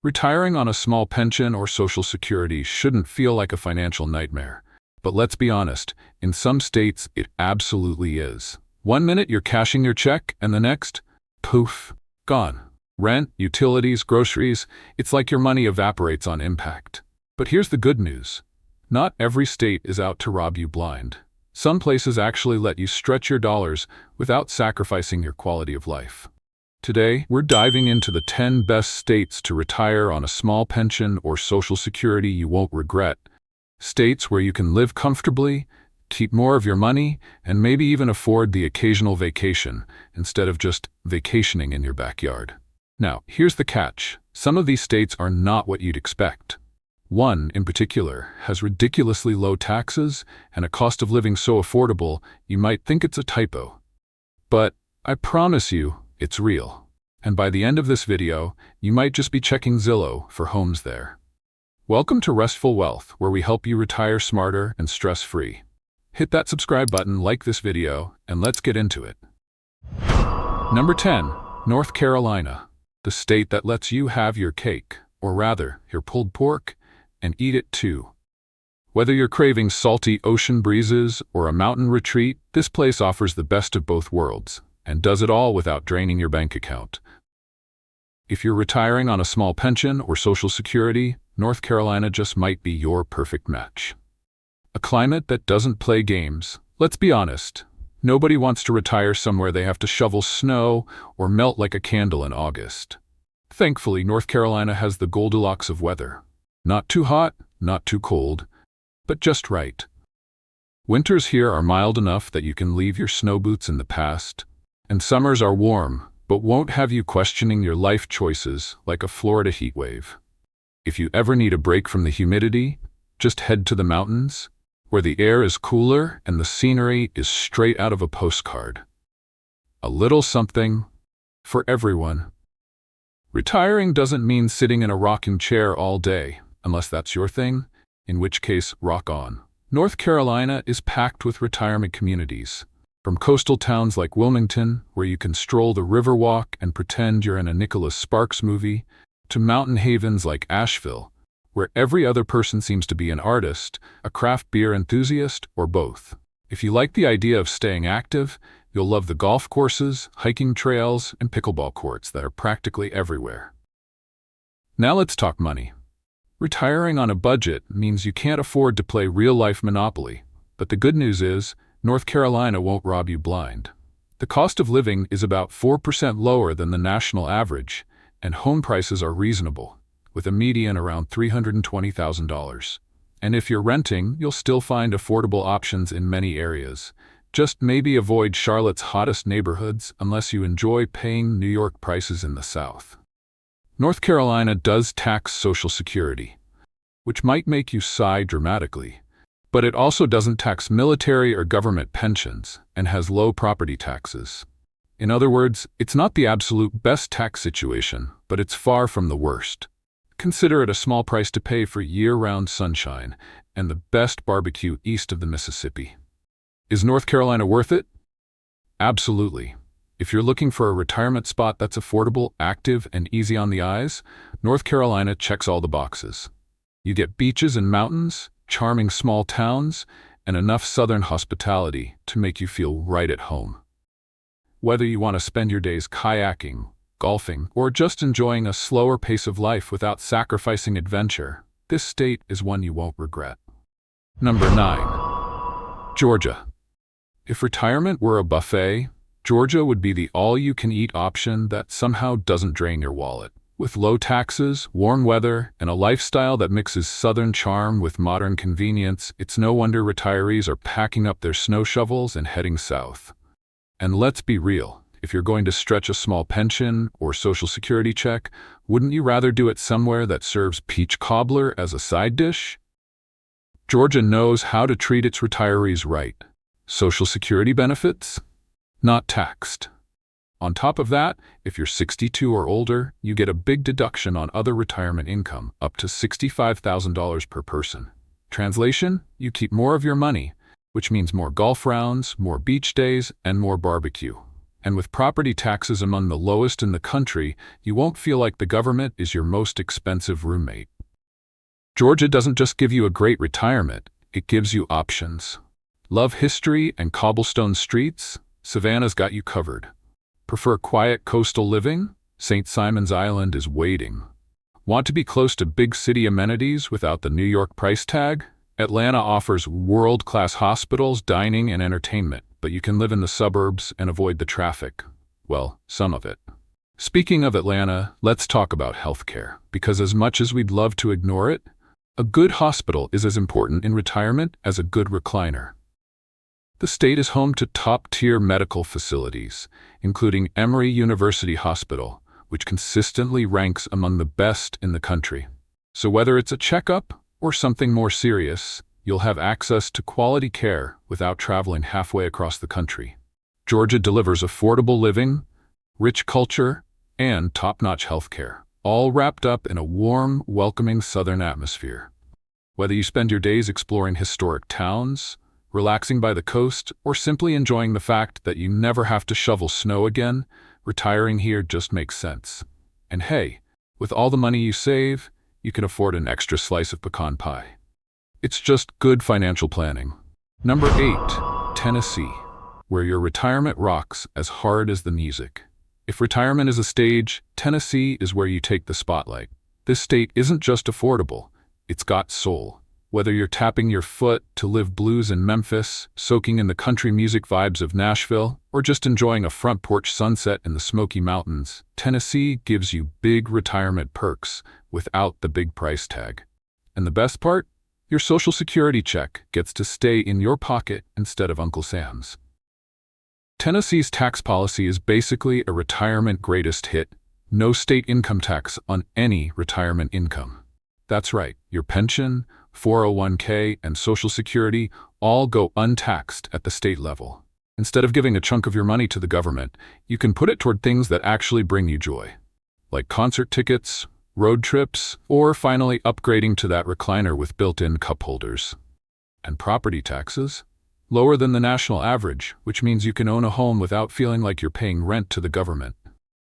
Retiring on a small pension or Social Security shouldn't feel like a financial nightmare. But let's be honest, in some states it absolutely is. One minute you're cashing your check and the next, poof, gone. Rent, utilities, groceries, it's like your money evaporates on impact. But here's the good news. Not every state is out to rob you blind. Some places actually let you stretch your dollars without sacrificing your quality of life. Today, we're diving into the 10 best states to retire on a small pension or Social Security you won't regret. States where you can live comfortably, keep more of your money, and maybe even afford the occasional vacation instead of just vacationing in your backyard. Now, here's the catch. Some of these states are not what you'd expect. One, in particular, has ridiculously low taxes and a cost of living so affordable you might think it's a typo. But I promise you, it's real. And by the end of this video, you might just be checking Zillow for homes there. Welcome to Restful Wealth, where we help you retire smarter and stress-free. Hit that subscribe button, like this video, and let's get into it. Number 10, North Carolina, the state that lets you have your cake, or rather, your pulled pork, and eat it too. Whether you're craving salty ocean breezes or a mountain retreat, this place offers the best of both worlds, and does it all without draining your bank account. If you're retiring on a small pension or Social Security, North Carolina just might be your perfect match. A climate that doesn't play games. Let's be honest, nobody wants to retire somewhere they have to shovel snow or melt like a candle in August. Thankfully, North Carolina has the Goldilocks of weather. Not too hot, not too cold, but just right. Winters here are mild enough that you can leave your snow boots in the past, and summers are warm, but won't have you questioning your life choices like a Florida heat wave. If you ever need a break from the humidity, just head to the mountains, where the air is cooler and the scenery is straight out of a postcard. A little something for everyone. Retiring doesn't mean sitting in a rocking chair all day, unless that's your thing, in which case, rock on. North Carolina is packed with retirement communities. From coastal towns like Wilmington, where you can stroll the Riverwalk and pretend you're in a Nicholas Sparks movie, to mountain havens like Asheville, where every other person seems to be an artist, a craft beer enthusiast, or both. If you like the idea of staying active, you'll love the golf courses, hiking trails, and pickleball courts that are practically everywhere. Now let's talk money. Retiring on a budget means you can't afford to play real-life Monopoly, but the good news is, North Carolina won't rob you blind. The cost of living is about 4% lower than the national average, and home prices are reasonable, with a median around $320,000. And if you're renting, you'll still find affordable options in many areas. Just maybe avoid Charlotte's hottest neighborhoods unless you enjoy paying New York prices in the South. North Carolina does tax Social Security, which might make you sigh dramatically. But it also doesn't tax military or government pensions and has low property taxes. In other words, it's not the absolute best tax situation, but it's far from the worst. Consider it a small price to pay for year-round sunshine and the best barbecue east of the Mississippi. Is North Carolina worth it? Absolutely. If you're looking for a retirement spot that's affordable, active, and easy on the eyes, North Carolina checks all the boxes. You get beaches and mountains, charming small towns, and enough southern hospitality to make you feel right at home. Whether you want to spend your days kayaking, golfing, or just enjoying a slower pace of life without sacrificing adventure, this state is one you won't regret. Number 9. Georgia. If retirement were a buffet, Georgia would be the all-you-can-eat option that somehow doesn't drain your wallet. With low taxes, warm weather, and a lifestyle that mixes southern charm with modern convenience, it's no wonder retirees are packing up their snow shovels and heading south. And let's be real, if you're going to stretch a small pension or Social Security check, wouldn't you rather do it somewhere that serves peach cobbler as a side dish? Georgia knows how to treat its retirees right. Social Security benefits? Not taxed. On top of that, if you're 62 or older, you get a big deduction on other retirement income, up to $65,000 per person. Translation, you keep more of your money, which means more golf rounds, more beach days, and more barbecue. And with property taxes among the lowest in the country, you won't feel like the government is your most expensive roommate. Georgia doesn't just give you a great retirement, it gives you options. Love history and cobblestone streets? Savannah's got you covered. Prefer quiet coastal living? St. Simon's Island is waiting. Want to be close to big city amenities without the New York price tag? Atlanta offers world-class hospitals, dining, and entertainment, but you can live in the suburbs and avoid the traffic. Well, some of it. Speaking of Atlanta, let's talk about healthcare, because as much as we'd love to ignore it, a good hospital is as important in retirement as a good recliner. The state is home to top-tier medical facilities, including Emory University Hospital, which consistently ranks among the best in the country. So whether it's a checkup or something more serious, you'll have access to quality care without traveling halfway across the country. Georgia delivers affordable living, rich culture, and top-notch healthcare, all wrapped up in a warm, welcoming southern atmosphere. Whether you spend your days exploring historic towns, relaxing by the coast, or simply enjoying the fact that you never have to shovel snow again, retiring here just makes sense. And hey, with all the money you save, you can afford an extra slice of pecan pie. It's just good financial planning. Number 8, Tennessee, where your retirement rocks as hard as the music. If retirement is a stage, Tennessee is where you take the spotlight. This state isn't just affordable, it's got soul. Whether you're tapping your foot to live blues in Memphis, soaking in the country music vibes of Nashville, or just enjoying a front porch sunset in the Smoky Mountains, Tennessee gives you big retirement perks without the big price tag. And the best part? Your Social Security check gets to stay in your pocket instead of Uncle Sam's. Tennessee's tax policy is basically a retirement greatest hit. No state income tax on any retirement income. That's right, your pension, 401k, and Social Security all go untaxed at the state level. Instead of giving a chunk of your money to the government, you can put it toward things that actually bring you joy, like concert tickets, road trips, or finally upgrading to that recliner with built-in cup holders. And property taxes? Lower than the national average, which means you can own a home without feeling like you're paying rent to the government.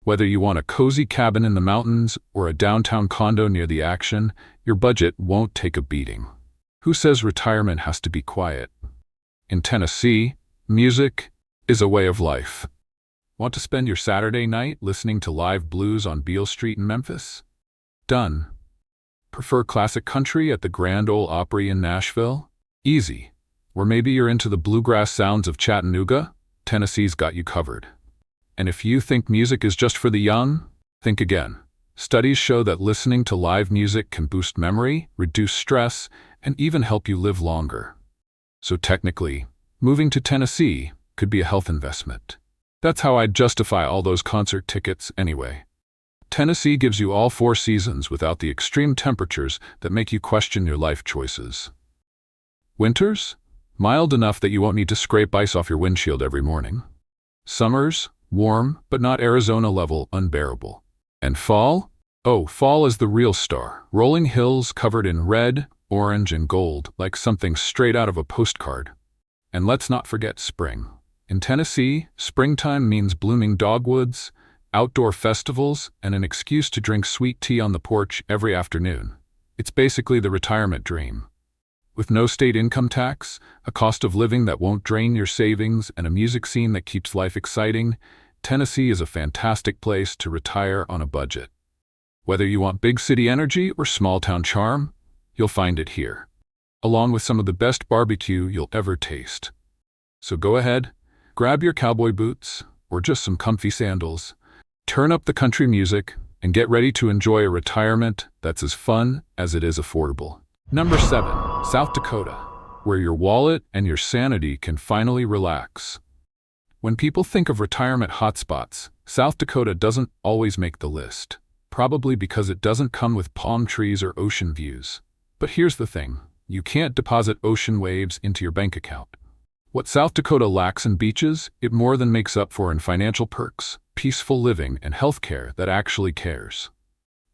Whether you want a cozy cabin in the mountains or a downtown condo near the action, your budget won't take a beating. Who says retirement has to be quiet? In Tennessee, music is a way of life. Want to spend your Saturday night listening to live blues on Beale Street in Memphis? Done. Prefer classic country at the Grand Ole Opry in Nashville? Easy. Or maybe you're into the bluegrass sounds of Chattanooga? Tennessee's got you covered. And if you think music is just for the young, think again. Studies show that listening to live music can boost memory, reduce stress, and even help you live longer. So technically, moving to Tennessee could be a health investment. That's how I'd justify all those concert tickets anyway. Tennessee gives you all 4 seasons without the extreme temperatures that make you question your life choices. Winters? Mild enough that you won't need to scrape ice off your windshield every morning. Summers? Warm, but not Arizona-level unbearable. And fall? Oh, fall is the real star. Rolling hills covered in red, orange, and gold, like something straight out of a postcard. And let's not forget spring. In Tennessee, springtime means blooming dogwoods, outdoor festivals, and an excuse to drink sweet tea on the porch every afternoon. It's basically the retirement dream. With no state income tax, a cost of living that won't drain your savings, and a music scene that keeps life exciting, Tennessee is a fantastic place to retire on a budget. Whether you want big city energy or small town charm, you'll find it here, along with some of the best barbecue you'll ever taste. So go ahead, grab your cowboy boots or just some comfy sandals, turn up the country music, and get ready to enjoy a retirement that's as fun as it is affordable. Number 7, South Dakota, where your wallet and your sanity can finally relax. When people think of retirement hotspots, South Dakota doesn't always make the list, probably because it doesn't come with palm trees or ocean views. But here's the thing, you can't deposit ocean waves into your bank account. What South Dakota lacks in beaches, it more than makes up for in financial perks, peaceful living, and healthcare that actually cares.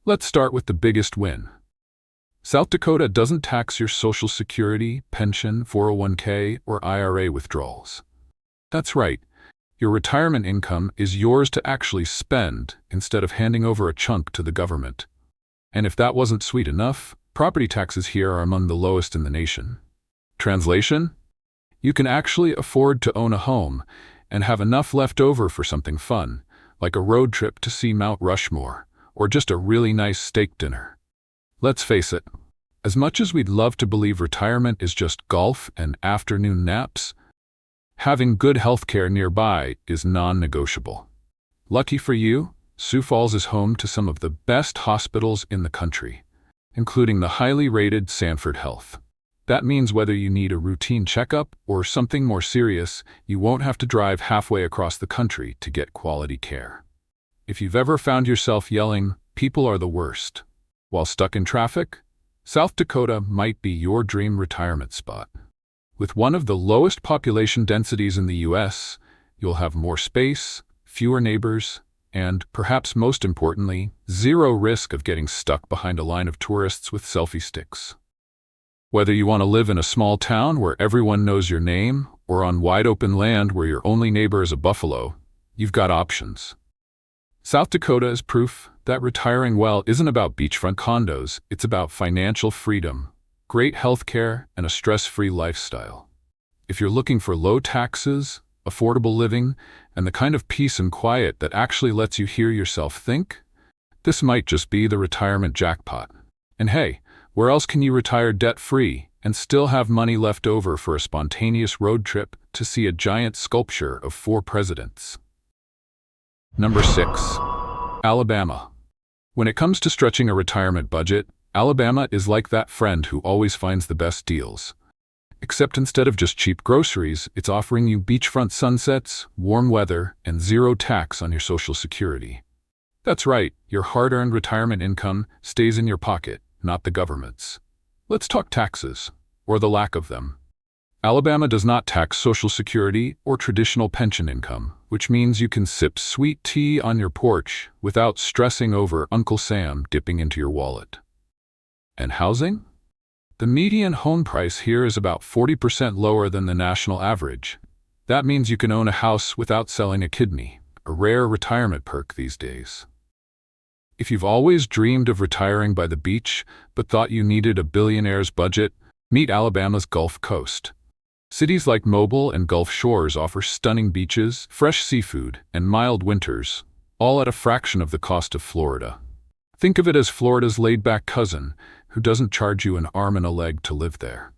Let's start with the biggest win. South Dakota doesn't tax your Social Security, pension, 401k, or IRA withdrawals. That's right. Your retirement income is yours to actually spend instead of handing over a chunk to the government. And if that wasn't sweet enough, property taxes here are among the lowest in the nation. Translation? You can actually afford to own a home and have enough left over for something fun, like a road trip to see Mount Rushmore, or just a really nice steak dinner. Let's face it, as much as we'd love to believe retirement is just golf and afternoon naps, having good healthcare nearby is non-negotiable. Lucky for you, Sioux Falls is home to some of the best hospitals in the country, including the highly rated Sanford Health. That means whether you need a routine checkup or something more serious, you won't have to drive halfway across the country to get quality care. If you've ever found yourself yelling, "People are the worst," while stuck in traffic, South Dakota might be your dream retirement spot. With one of the lowest population densities in the U.S., you'll have more space, fewer neighbors, and, perhaps most importantly, zero risk of getting stuck behind a line of tourists with selfie sticks. Whether you want to live in a small town where everyone knows your name, or on wide-open land where your only neighbor is a buffalo, you've got options. South Dakota is proof that retiring well isn't about beachfront condos, it's about financial freedom, great healthcare, and a stress-free lifestyle. If you're looking for low taxes, affordable living, and the kind of peace and quiet that actually lets you hear yourself think, this might just be the retirement jackpot. And hey, where else can you retire debt-free and still have money left over for a spontaneous road trip to see a giant sculpture of 4 presidents? Number 6. Alabama. When it comes to stretching a retirement budget, Alabama is like that friend who always finds the best deals. Except instead of just cheap groceries, it's offering you beachfront sunsets, warm weather, and zero tax on your Social Security. That's right, your hard-earned retirement income stays in your pocket, not the government's. Let's talk taxes, or the lack of them. Alabama does not tax Social Security or traditional pension income, which means you can sip sweet tea on your porch without stressing over Uncle Sam dipping into your wallet. And housing? The median home price here is about 40% lower than the national average. That means you can own a house without selling a kidney, a rare retirement perk these days. If you've always dreamed of retiring by the beach but thought you needed a billionaire's budget, meet Alabama's Gulf Coast. Cities like Mobile and Gulf Shores offer stunning beaches, fresh seafood, and mild winters, all at a fraction of the cost of Florida. Think of it as Florida's laid-back cousin, who doesn't charge you an arm and a leg to live there.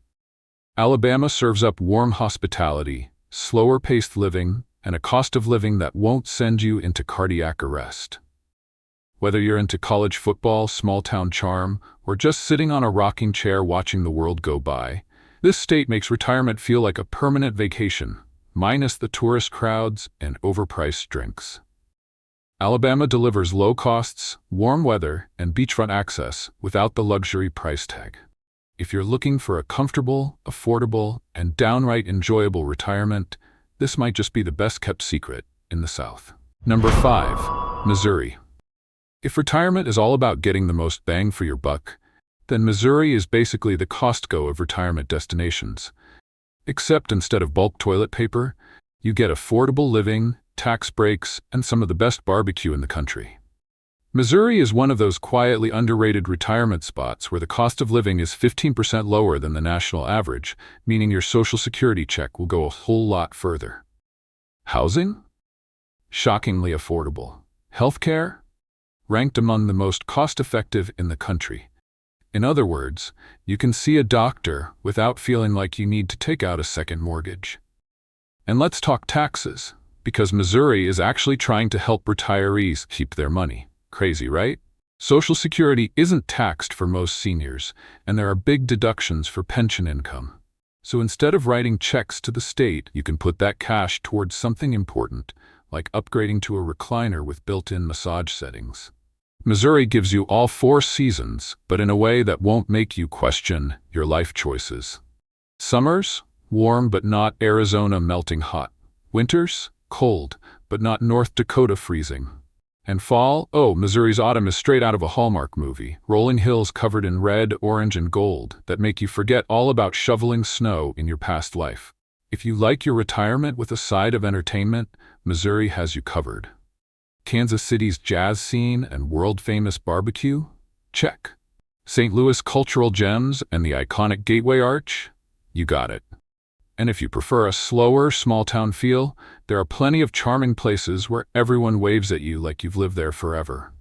Alabama serves up warm hospitality, slower-paced living, and a cost of living that won't send you into cardiac arrest. Whether you're into college football, small-town charm, or just sitting on a rocking chair watching the world go by, this state makes retirement feel like a permanent vacation, minus the tourist crowds and overpriced drinks. Alabama delivers low costs, warm weather, and beachfront access without the luxury price tag. If you're looking for a comfortable, affordable, and downright enjoyable retirement, this might just be the best-kept secret in the South. Number 5. Missouri. If retirement is all about getting the most bang for your buck, then Missouri is basically the Costco of retirement destinations. Except instead of bulk toilet paper, you get affordable living, tax breaks, and some of the best barbecue in the country. Missouri is one of those quietly underrated retirement spots where the cost of living is 15% lower than the national average, meaning your Social Security check will go a whole lot further. Housing? Shockingly affordable. Healthcare? Ranked among the most cost-effective in the country. In other words, you can see a doctor without feeling like you need to take out a second mortgage. And let's talk taxes, because Missouri is actually trying to help retirees keep their money. Crazy, right? Social Security isn't taxed for most seniors, and there are big deductions for pension income. So instead of writing checks to the state, you can put that cash towards something important, like upgrading to a recliner with built-in massage settings. Missouri gives you all 4 seasons, but in a way that won't make you question your life choices. Summers? Warm but not Arizona melting hot. Winters? Cold, but not North Dakota freezing. And fall? Oh, Missouri's autumn is straight out of a Hallmark movie. Rolling hills covered in red, orange, and gold that make you forget all about shoveling snow in your past life. If you like your retirement with a side of entertainment, Missouri has you covered. Kansas City's jazz scene and world-famous barbecue? Check. St. Louis cultural gems and the iconic Gateway Arch? You got it. And if you prefer a slower, small-town feel, there are plenty of charming places where everyone waves at you like you've lived there forever.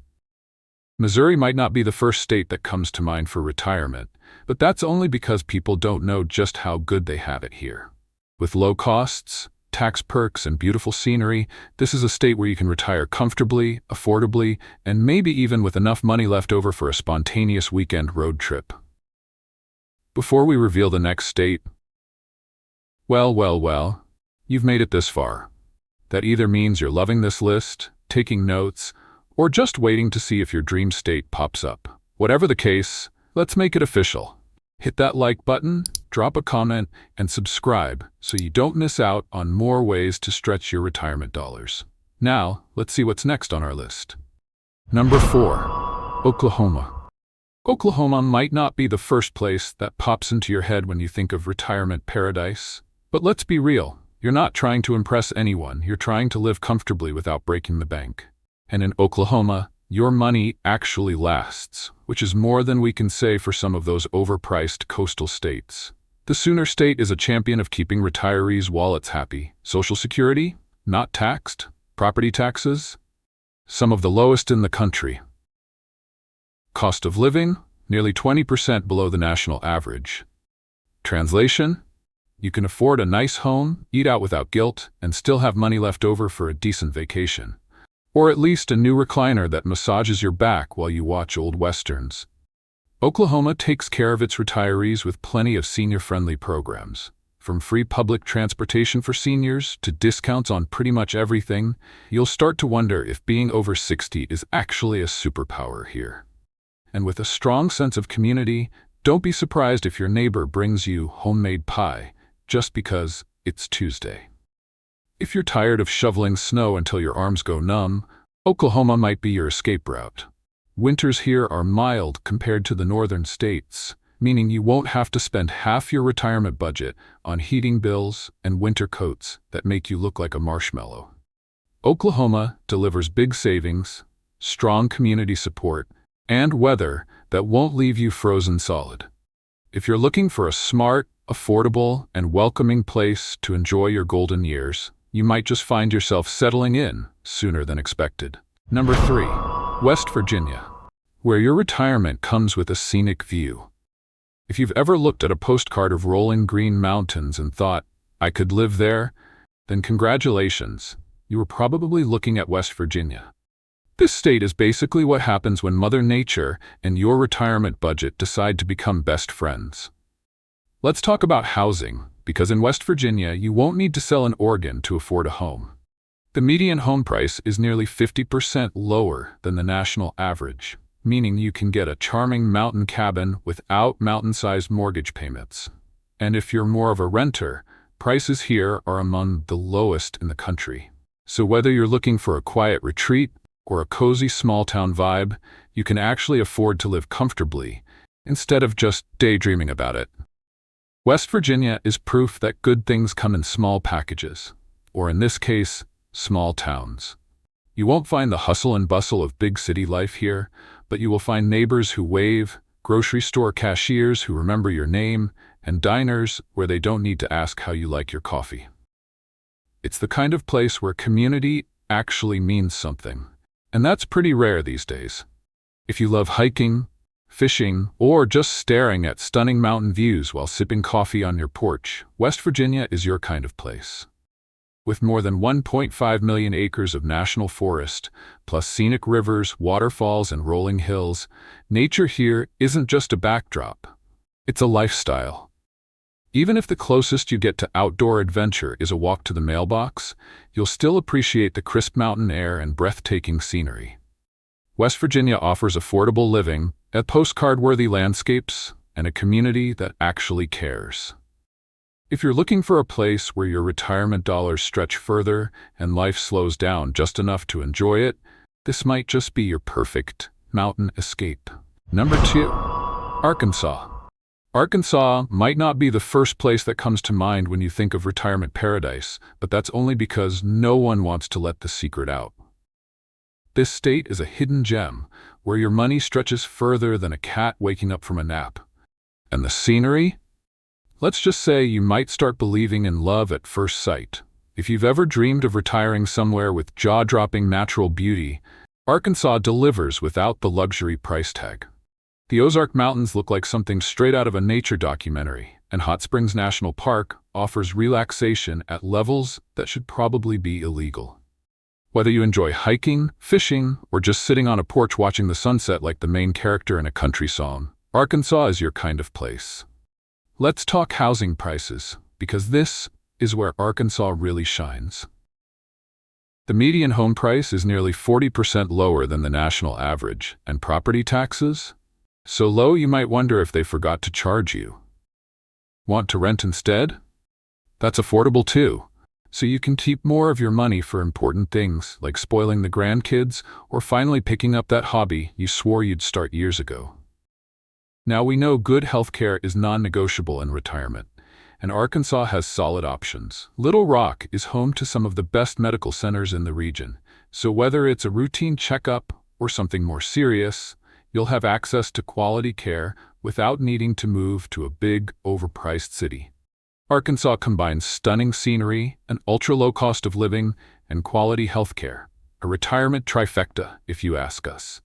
Missouri might not be the first state that comes to mind for retirement, but that's only because people don't know just how good they have it here. With low costs, tax perks, and beautiful scenery, this is a state where you can retire comfortably, affordably, and maybe even with enough money left over for a spontaneous weekend road trip. Before we reveal the next state, well, you've made it this far. That either means you're loving this list, taking notes, or just waiting to see if your dream state pops up. Whatever the case, let's make it official. Hit that like button, drop a comment, and subscribe so you don't miss out on more ways to stretch your retirement dollars. Now, let's see what's next on our list. Number 4. Oklahoma. Oklahoma might not be the first place that pops into your head when you think of retirement paradise. But let's be real, you're not trying to impress anyone, you're trying to live comfortably without breaking the bank. And in Oklahoma, your money actually lasts, which is more than we can say for some of those overpriced coastal states. The Sooner State is a champion of keeping retirees' wallets happy. Social Security, not taxed. Property taxes, some of the lowest in the country. Cost of living, nearly 20% below the national average. Translation? You can afford a nice home, eat out without guilt, and still have money left over for a decent vacation. Or at least a new recliner that massages your back while you watch old westerns. Oklahoma takes care of its retirees with plenty of senior-friendly programs. From free public transportation for seniors to discounts on pretty much everything, you'll start to wonder if being over 60 is actually a superpower here. And with a strong sense of community, don't be surprised if your neighbor brings you homemade pie just because it's Tuesday. If you're tired of shoveling snow until your arms go numb, Oklahoma might be your escape route. Winters here are mild compared to the northern states, meaning you won't have to spend half your retirement budget on heating bills and winter coats that make you look like a marshmallow. Oklahoma delivers big savings, strong community support, and weather that won't leave you frozen solid. If you're looking for a smart, affordable, and welcoming place to enjoy your golden years, you might just find yourself settling in sooner than expected. Number 3. West Virginia, where your retirement comes with a scenic view. If you've ever looked at a postcard of rolling green mountains and thought, I could live there, then congratulations, you were probably looking at West Virginia. This state is basically what happens when Mother Nature and your retirement budget decide to become best friends. Let's talk about housing, because in West Virginia, you won't need to sell an organ to afford a home. The median home price is nearly 50% lower than the national average, meaning you can get a charming mountain cabin without mountain-sized mortgage payments. And if you're more of a renter, prices here are among the lowest in the country. So whether you're looking for a quiet retreat or a cozy small-town vibe, you can actually afford to live comfortably instead of just daydreaming about it. West Virginia is proof that good things come in small packages, or in this case, small towns. You won't find the hustle and bustle of big city life here, but you will find neighbors who wave, grocery store cashiers who remember your name, and diners where they don't need to ask how you like your coffee. It's the kind of place where community actually means something, and that's pretty rare these days. If you love hiking, fishing, or just staring at stunning mountain views while sipping coffee on your porch, West Virginia is your kind of place. With more than 1.5 million acres of national forest, plus scenic rivers, waterfalls, and rolling hills, nature here isn't just a backdrop. It's a lifestyle. Even if the closest you get to outdoor adventure is a walk to the mailbox, you'll still appreciate the crisp mountain air and breathtaking scenery. West Virginia offers affordable living, postcard-worthy landscapes, and a community that actually cares. If you're looking for a place where your retirement dollars stretch further and life slows down just enough to enjoy it, this might just be your perfect mountain escape. Number 2. Arkansas. Arkansas might not be the first place that comes to mind when you think of retirement paradise, but that's only because no one wants to let the secret out. This state is a hidden gem, where your money stretches further than a cat waking up from a nap. And the scenery? Let's just say you might start believing in love at first sight. If you've ever dreamed of retiring somewhere with jaw-dropping natural beauty, Arkansas delivers without the luxury price tag. The Ozark Mountains look like something straight out of a nature documentary, and Hot Springs National Park offers relaxation at levels that should probably be illegal. Whether you enjoy hiking, fishing, or just sitting on a porch watching the sunset like the main character in a country song, Arkansas is your kind of place. Let's talk housing prices, because this is where Arkansas really shines. The median home price is nearly 40% lower than the national average, and property taxes? So low you might wonder if they forgot to charge you. Want to rent instead? That's affordable too, so you can keep more of your money for important things like spoiling the grandkids or finally picking up that hobby you swore you'd start years ago. Now we know good healthcare is non-negotiable in retirement, and Arkansas has solid options. Little Rock is home to some of the best medical centers in the region, so whether it's a routine checkup or something more serious, you'll have access to quality care without needing to move to a big, overpriced city. Arkansas combines stunning scenery, an ultra-low cost of living, and quality healthcare. A retirement trifecta, if you ask us.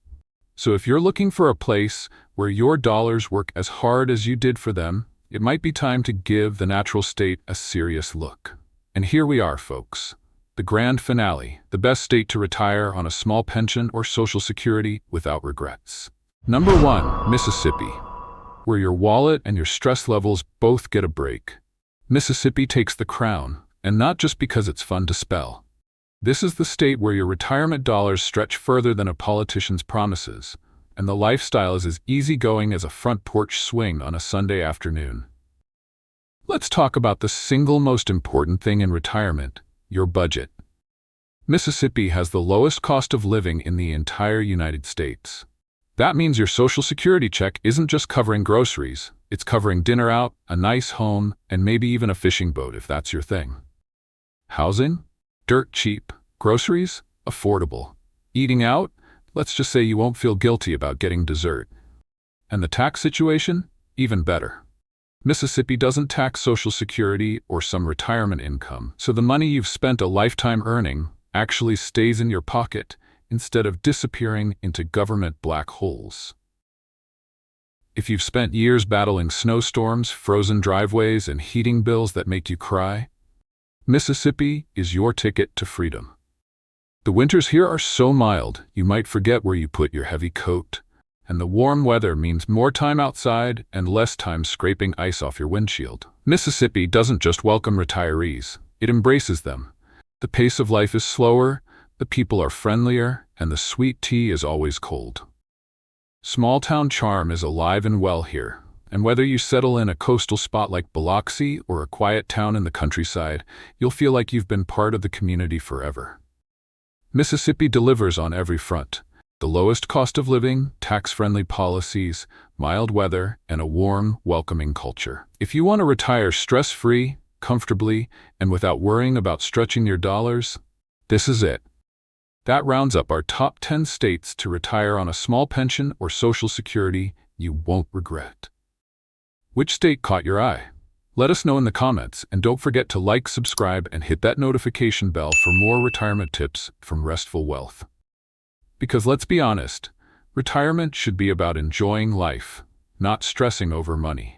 So if you're looking for a place where your dollars work as hard as you did for them, it might be time to give the natural state a serious look. And here we are, folks. The grand finale, the best state to retire on a small pension or Social Security without regrets. Number 1, Mississippi, where your wallet and your stress levels both get a break. Mississippi takes the crown, and not just because it's fun to spell. This is the state where your retirement dollars stretch further than a politician's promises, and the lifestyle is as easygoing as a front porch swing on a Sunday afternoon. Let's talk about the single most important thing in retirement, your budget. Mississippi has the lowest cost of living in the entire United States. That means your Social Security check isn't just covering groceries, it's covering dinner out, a nice home, and maybe even a fishing boat if that's your thing. Housing? Dirt cheap. Groceries? Affordable. Eating out? Let's just say you won't feel guilty about getting dessert. And the tax situation? Even better. Mississippi doesn't tax Social Security or some retirement income, so the money you've spent a lifetime earning actually stays in your pocket instead of disappearing into government black holes. If you've spent years battling snowstorms, frozen driveways, and heating bills that make you cry, Mississippi is your ticket to freedom. The winters here are so mild, you might forget where you put your heavy coat, and the warm weather means more time outside and less time scraping ice off your windshield. Mississippi doesn't just welcome retirees, it embraces them. The pace of life is slower, the people are friendlier, and the sweet tea is always cold. Small-town charm is alive and well here, and whether you settle in a coastal spot like Biloxi or a quiet town in the countryside, you'll feel like you've been part of the community forever. Mississippi delivers on every front. The lowest cost of living, tax-friendly policies, mild weather, and a warm, welcoming culture. If you want to retire stress-free, comfortably, and without worrying about stretching your dollars, this is it. That rounds up our top 10 states to retire on a small pension or Social Security you won't regret. Which state caught your eye? Let us know in the comments, and don't forget to like, subscribe, and hit that notification bell for more retirement tips from Restful Wealth. Because let's be honest, retirement should be about enjoying life, not stressing over money.